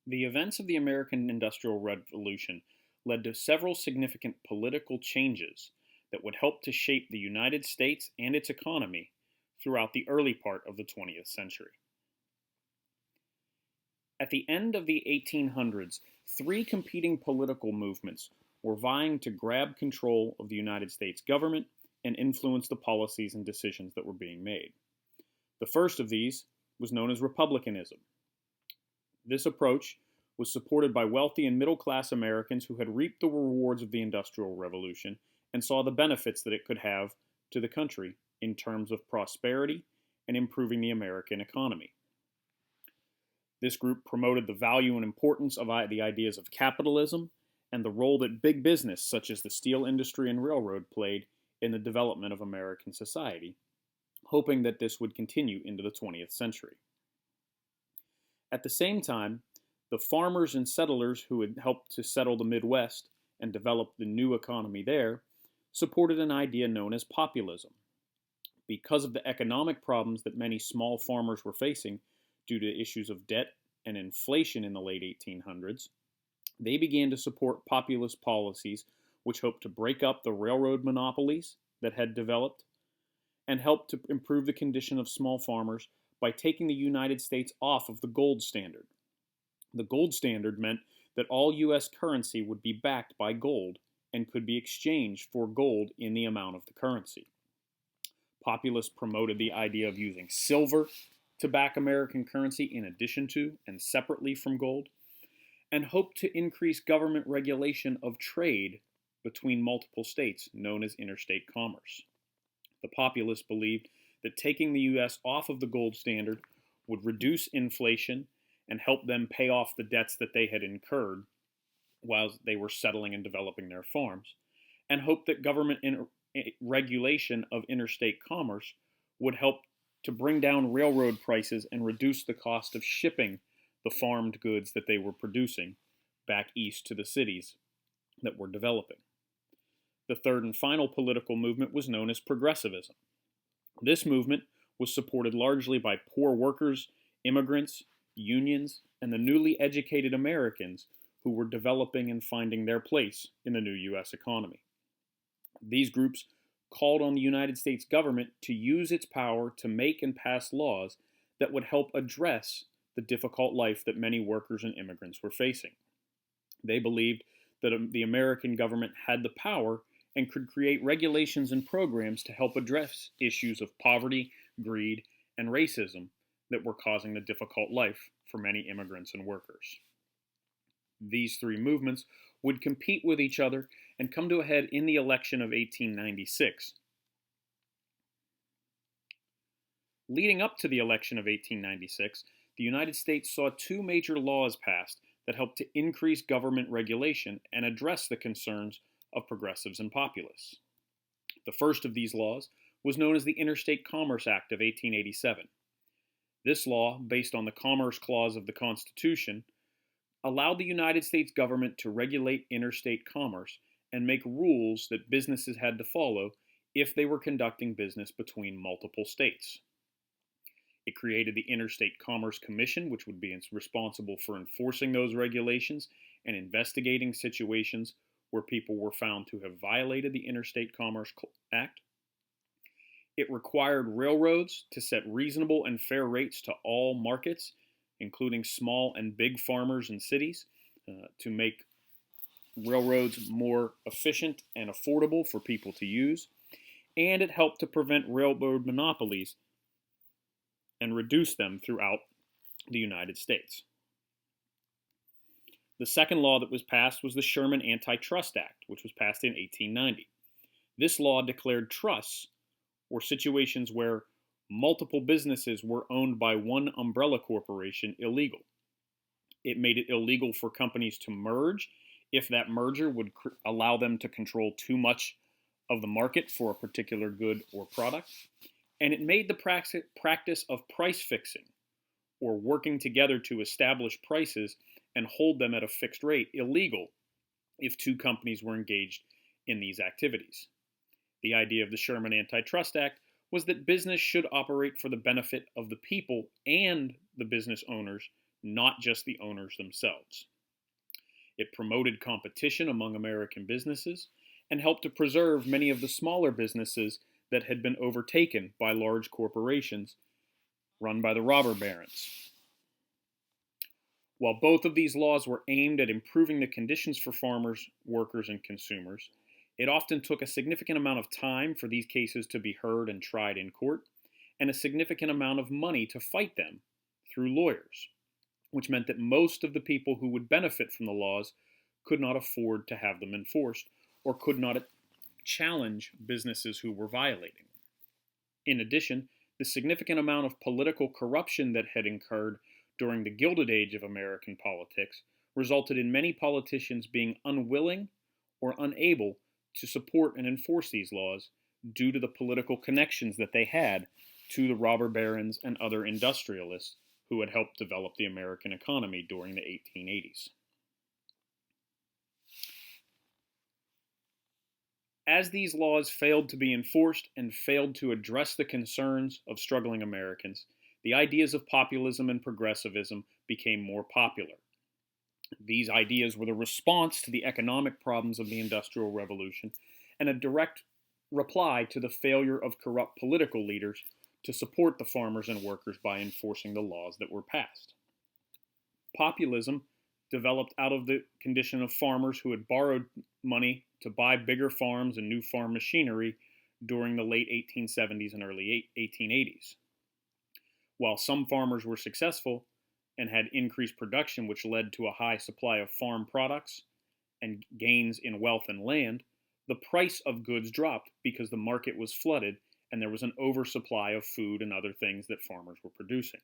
The events of the American Industrial Revolution led to several significant political changes that would help to shape the United States and its economy throughout the early part of the 20th century. At the end of the 1800s, three competing political movements were vying to grab control of the United States government and influence the policies and decisions that were being made. The first of these was known as Republicanism. This approach was supported by wealthy and middle class Americans who had reaped the rewards of the Industrial Revolution and saw the benefits that it could have to the country in terms of prosperity and improving the American economy. This group promoted the value and importance of the ideas of capitalism and the role that big business, such as the steel industry and railroad, played in the development of American society, hoping that this would continue into the 20th century. At the same time, the farmers and settlers who had helped to settle the Midwest and develop the new economy there supported an idea known as populism. Because of the economic problems that many small farmers were facing due to issues of debt and inflation in the late 1800s, they began to support populist policies which hoped to break up the railroad monopolies that had developed and help to improve the condition of small farmers by taking the United States off of the gold standard. The gold standard meant that all U.S. currency would be backed by gold and could be exchanged for gold in the amount of the currency. Populists promoted the idea of using silver to back American currency in addition to and separately from gold, and hoped to increase government regulation of trade between multiple states, known as interstate commerce. The populists believed that taking the U.S. off of the gold standard would reduce inflation and help them pay off the debts that they had incurred while they were settling and developing their farms, and hoped that government regulation of interstate commerce would help to bring down railroad prices and reduce the cost of shipping the farmed goods that they were producing back east to the cities that were developing. The third and final political movement was known as progressivism. This movement was supported largely by poor workers, immigrants, unions, and the newly educated Americans who were developing and finding their place in the new U.S. economy. These groups called on the United States government to use its power to make and pass laws that would help address the difficult life that many workers and immigrants were facing. They believed that the American government had the power and could create regulations and programs to help address issues of poverty, greed, and racism that were causing the difficult life for many immigrants and workers. These three movements would compete with each other and come to a head in the election of 1896. Leading up to the election of 1896, the United States saw two major laws passed that helped to increase government regulation and address the concerns of progressives and populists. The first of these laws was known as the Interstate Commerce Act of 1887. This law, based on the Commerce Clause of the Constitution, allowed the United States government to regulate interstate commerce and make rules that businesses had to follow if they were conducting business between multiple states. It created the Interstate Commerce Commission, which would be responsible for enforcing those regulations and investigating situations where people were found to have violated the Interstate Commerce Act. It required railroads to set reasonable and fair rates to all markets, including small and big farmers and cities, to make railroads more efficient and affordable for people to use. And it helped to prevent railroad monopolies and reduce them throughout the United States. The second law that was passed was the Sherman Antitrust Act, which was passed in 1890. This law declared trusts, or situations where multiple businesses were owned by one umbrella corporation, illegal. It made it illegal for companies to merge if that merger would allow them to control too much of the market for a particular good or product. And it made the practice of price fixing, or working together to establish prices and hold them at a fixed rate, illegal if two companies were engaged in these activities. The idea of the Sherman Antitrust Act was that business should operate for the benefit of the people and the business owners not just the owners themselves. It promoted competition among American businesses and helped to preserve many of the smaller businesses that had been overtaken by large corporations run by the robber barons. While both of these laws were aimed at improving the conditions for farmers, workers, and consumers, it often took a significant amount of time for these cases to be heard and tried in court, and a significant amount of money to fight them through lawyers, which meant that most of the people who would benefit from the laws could not afford to have them enforced or could not challenge businesses who were violating them. In addition, the significant amount of political corruption that had occurred during the Gilded Age of American politics resulted in many politicians being unwilling or unable to support and enforce these laws due to the political connections that they had to the robber barons and other industrialists who had helped develop the American economy during the 1880s. As these laws failed to be enforced and failed to address the concerns of struggling Americans, the ideas of populism and progressivism became more popular. These ideas were the response to the economic problems of the Industrial Revolution and a direct reply to the failure of corrupt political leaders to support the farmers and workers by enforcing the laws that were passed. Populism developed out of the condition of farmers who had borrowed money to buy bigger farms and new farm machinery during the late 1870s and early 1880s. While some farmers were successful and had increased production, which led to a high supply of farm products and gains in wealth and land, the price of goods dropped because the market was flooded and there was an oversupply of food and other things that farmers were producing.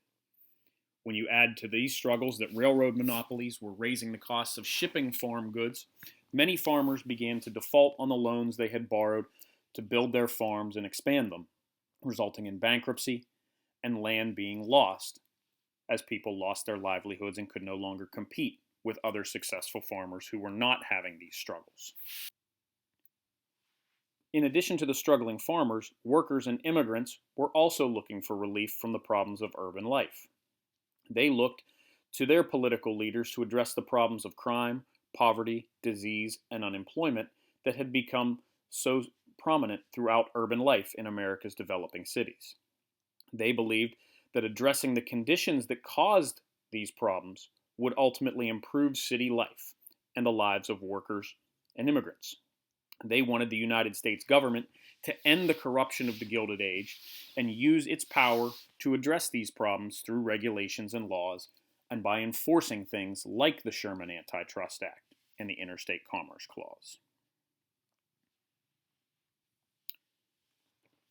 When you add to these struggles that railroad monopolies were raising the costs of shipping farm goods, many farmers began to default on the loans they had borrowed to build their farms and expand them, resulting in bankruptcy and land being lost as people lost their livelihoods and could no longer compete with other successful farmers who were not having these struggles. In addition to the struggling farmers, workers and immigrants were also looking for relief from the problems of urban life. They looked to their political leaders to address the problems of crime, poverty, disease, and unemployment that had become so prominent throughout urban life in America's developing cities. They believed that addressing the conditions that caused these problems would ultimately improve city life and the lives of workers and immigrants. They wanted the United States government to end the corruption of the Gilded Age and use its power to address these problems through regulations and laws and by enforcing things like the Sherman Antitrust Act and the Interstate Commerce Clause.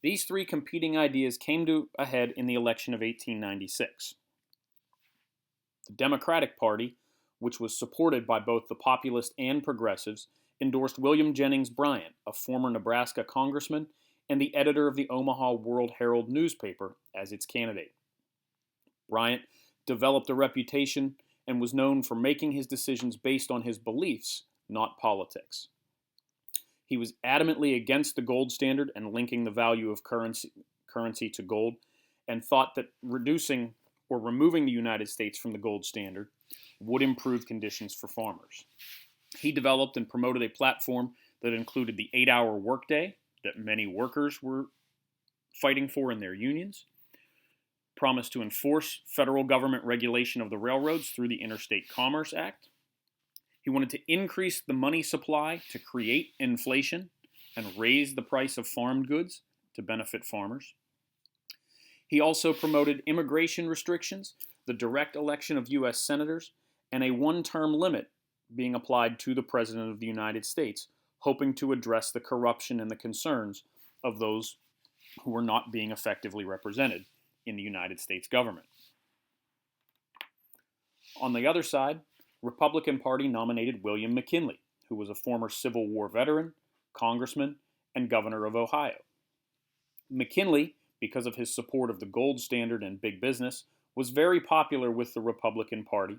These three competing ideas came to a head in the election of 1896. The Democratic Party, which was supported by both the populists and progressives, endorsed William Jennings Bryan, a former Nebraska congressman and the editor of the Omaha World Herald newspaper, as its candidate. Bryant developed a reputation and was known for making his decisions based on his beliefs, not politics. He was adamantly against the gold standard and linking the value of currency to gold, and thought that reducing or removing the United States from the gold standard would improve conditions for farmers. He developed and promoted a platform that included the 8-hour workday that many workers were fighting for in their unions, promised to enforce federal government regulation of the railroads through the Interstate Commerce Act. He wanted to increase the money supply to create inflation and raise the price of farm goods to benefit farmers. He also promoted immigration restrictions, the direct election of U.S. senators, and a one-term limit being applied to the President of the United States, hoping to address the corruption and the concerns of those who were not being effectively represented in the United States government. On the other side, Republican Party nominated William McKinley, who was a former Civil War veteran, congressman, and governor of Ohio. McKinley, because of his support of the gold standard and big business, was very popular with the Republican Party,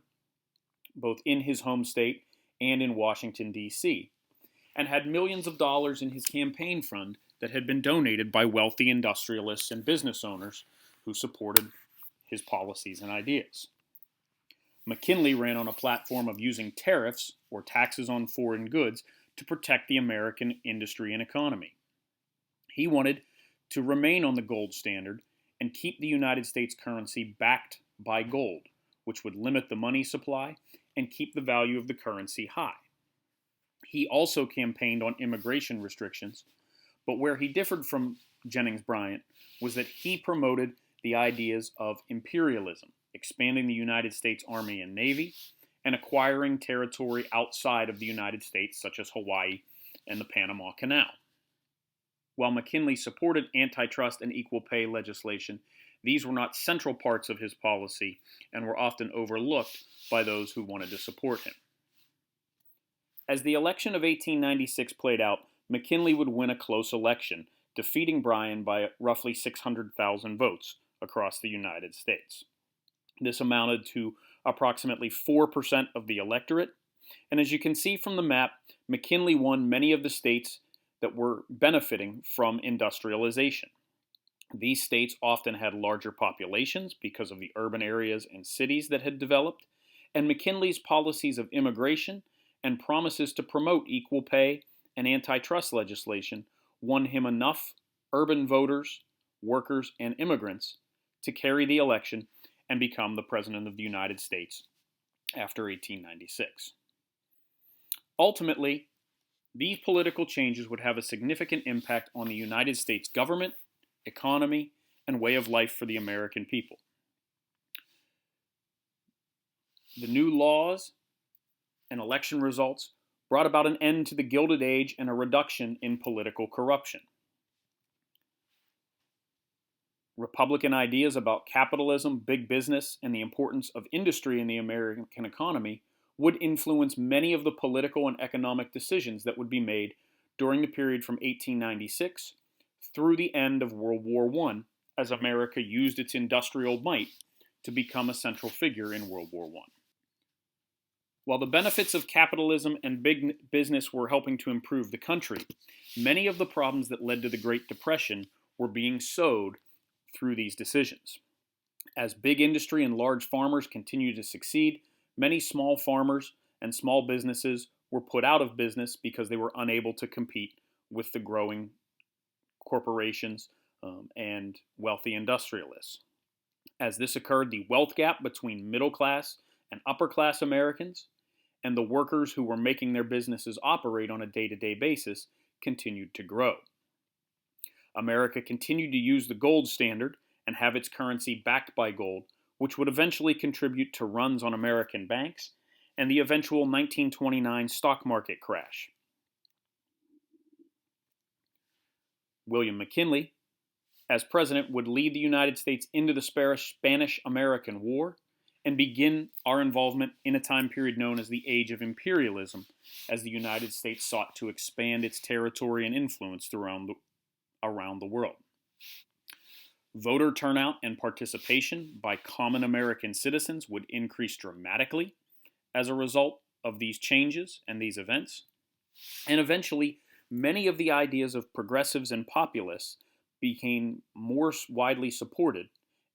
both in his home state and in Washington, D.C., and had millions of dollars in his campaign fund that had been donated by wealthy industrialists and business owners who supported his policies and ideas. McKinley ran on a platform of using tariffs, or taxes on foreign goods, to protect the American industry and economy. He wanted to remain on the gold standard and keep the United States currency backed by gold, which would limit the money supply and keep the value of the currency high. He also campaigned on immigration restrictions, but where he differed from Jennings Bryan was that he promoted the ideas of imperialism, expanding the United States Army and Navy, and acquiring territory outside of the United States, such as Hawaii and the Panama Canal. While McKinley supported antitrust and equal pay legislation, these were not central parts of his policy and were often overlooked by those who wanted to support him. As the election of 1896 played out, McKinley would win a close election, defeating Bryan by roughly 600,000 votes across the United States. This amounted to approximately 4% of the electorate, and as you can see from the map, McKinley won many of the states that were benefiting from industrialization. These states often had larger populations because of the urban areas and cities that had developed, and McKinley's policies of immigration and promises to promote equal pay and antitrust legislation won him enough urban voters, workers, and immigrants to carry the election and become the President of the United States after 1896. Ultimately, these political changes would have a significant impact on the United States government, economy, and way of life for the American people. The new laws and election results brought about an end to the Gilded Age and a reduction in political corruption. Republican ideas about capitalism, big business, and the importance of industry in the American economy would influence many of the political and economic decisions that would be made during the period from 1896 through the end of World War I, as America used its industrial might to become a central figure in World War I. While the benefits of capitalism and big business were helping to improve the country, many of the problems that led to the Great Depression were being sowed through these decisions. As big industry and large farmers continued to succeed, many small farmers and small businesses were put out of business because they were unable to compete with the growing corporations and wealthy industrialists. As this occurred, the wealth gap between middle class and upper class Americans and the workers who were making their businesses operate on a day-to-day basis continued to grow. America continued to use the gold standard and have its currency backed by gold, which would eventually contribute to runs on American banks and the eventual 1929 stock market crash. William McKinley, as president, would lead the United States into the Spanish-American War and begin our involvement in a time period known as the Age of Imperialism, as the United States sought to expand its territory and influence around the world. Voter turnout and participation by common American citizens would increase dramatically as a result of these changes and these events, and eventually many of the ideas of progressives and populists became more widely supported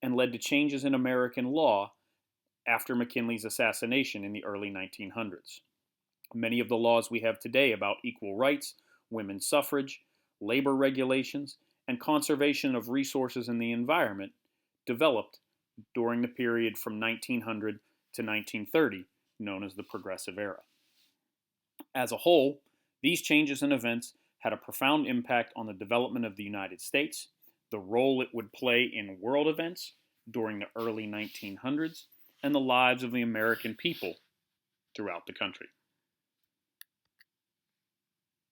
and led to changes in American law after McKinley's assassination in the early 1900s. Many of the laws we have today about equal rights, women's suffrage, labor regulations, and conservation of resources in the environment developed during the period from 1900 to 1930, known as the Progressive Era. As a whole, these changes and events had a profound impact on the development of the United States, the role it would play in world events during the early 1900s, and the lives of the American people throughout the country.